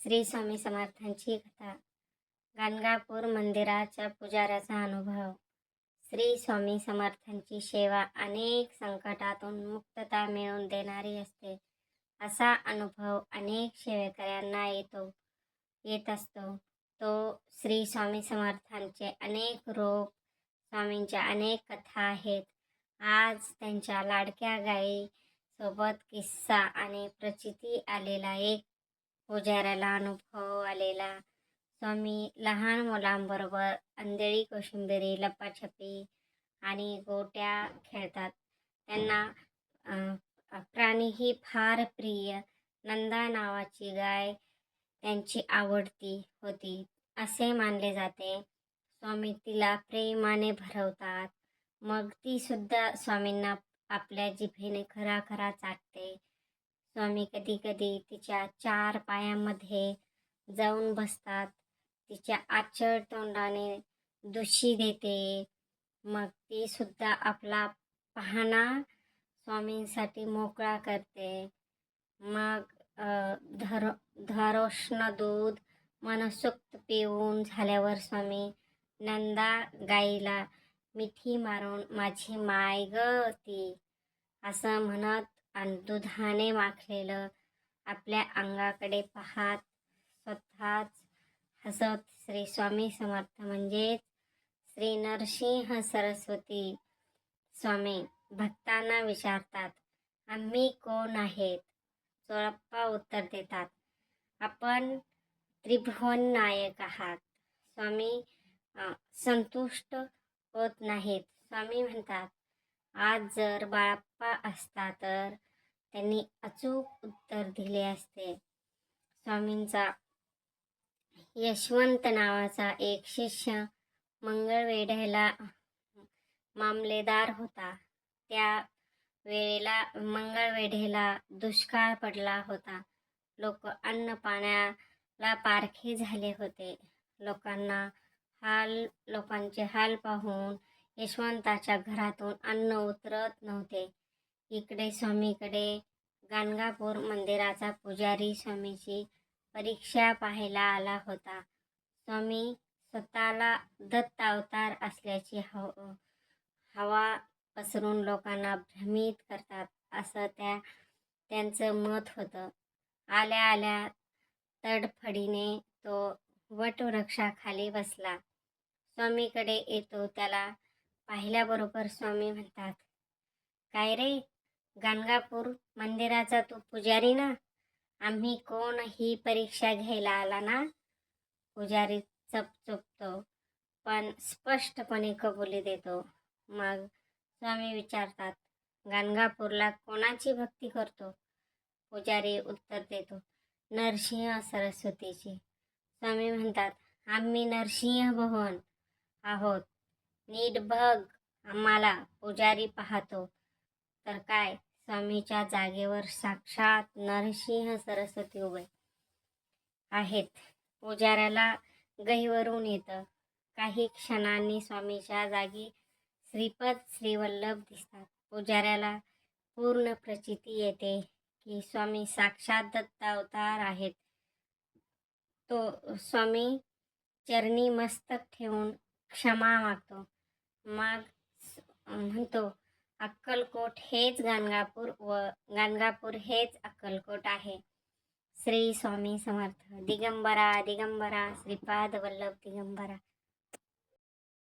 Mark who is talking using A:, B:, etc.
A: श्री स्वामी समर्थांची कथा. गाणगापूर मंदिराच्या पुजाऱ्याचा अनुभव. श्री स्वामी समर्थांची सेवा अनेक संकटातून मुक्तता मिळवून देणारी असते. असा अनुभव अनेक सेवेकऱ्यांना येत असतो. तो श्री स्वामी समर्थांचे अनेक रूप, स्वामींच्या अनेक कथा आहेत. आज त्यांच्या लाडक्या गायी सोबत किस्सा आणि प्रचिती आलेला एक पुजाऱ्याला अनुभव आलेला. स्वामी लहान मुलांबरोबर अंधळी कोशिंबिरी, लपाछपी आणि गोट्या खेळतात. त्यांना प्राणीही फार प्रिय. नंदा नावाची गाय त्यांची आवडती होती असे मानले जाते. स्वामी तिला प्रेमाने भरवतात. मग ती सुद्धा स्वामींना आपल्या जिभेने खरा चाटते. स्वामी कधी कधी तिच्या 4 पायांमध्ये जाऊन बसतात. तिच्या आचळ तोंडाने दुशी देते. मग ती सुद्धा आपला पाहणा स्वामींसाठी मोकळा करते. मग धारोष्ण दूध मनसोक्त पिऊन झाल्यावर स्वामी नंदा गाईला मिठी मारून माझी माय ग ती असं म्हणत आणि दुधाने माखलेलं आपल्या अंगाकडे पाहत स्वतःच हसत श्री स्वामी समर्थ म्हणजेच श्री नरसिंह सरस्वती स्वामी भक्तांना विचारतात, आम्ही कोण आहेत? चोळप्पा उत्तर देतात, आपण त्रिभुवन नायक आहात. स्वामी संतुष्ट होत नाहीत. स्वामी म्हणतात, आज जर बाळप्पा असता तर त्यांनी अचूक उत्तर दिले असते. स्वामींचा यशवंत नावाचा एक शिष्य मंगळवेढ्याला मामलेदार होता. त्या वेळेला मंगळवेढ्याला दुष्काळ पडला होता. लोक अन्न पाण्याला पारखे झाले होते. लोकांचे हाल पाहून यशवंताच्या घरातून अन्न उतरत नव्हते. इकडे स्वामीकडे गाणगापूर मंदिराचा पुजारी स्वामीची परीक्षा पाहायला आला होता. स्वामी स्वतःला दत्त अवतार असल्याची हवा पसरून लोकांना भ्रमित करतात असं त्यांचं मत होतं. आल्या तडफडीने तो वटवृक्षाखाली बसला. स्वामीकडे येतो त्याला पाहिल्याबरोबर स्वामी म्हणतात, काय रे, गाणगापूर मंदिराचा तू पुजारी ना? आम्ही कोण ही परीक्षा घ्यायला आला ना? पुजारी चुपतो पण स्पष्टपणे कबुली देतो. मग स्वामी विचारतात, गाणगापूरला कोणाची भक्ती करतो? पुजारी उत्तर देतो, नरसिंह सरस्वतीची. स्वामी म्हणतात, आम्ही नरसिंह भवन आहोत. नीट बघ आम्हाला. पुजारी पाहतो तर काय, स्वामीच्या जागेवर साक्षात नरसिंह सरस्वती उभे आहेत. पुजाऱ्याला गहिवरून येतं. काही क्षणांनी स्वामीच्या जागी श्रीपद श्रीवल्लभ दिसतात. पुजाऱ्याला पूर्ण प्रचिती येते की स्वामी साक्षात दत्त अवतार आहेत. तो स्वामी चरणी मस्तक ठेवून क्षमा मागतो. मग म्हणतो, अक्कलकोट हेच गाणगापूर व गाणगापूर हेच अक्कलकोट आहे. श्री स्वामी समर्थ. दिगंबरा दिगंबरा श्रीपाद वल्लभ दिगंबरा.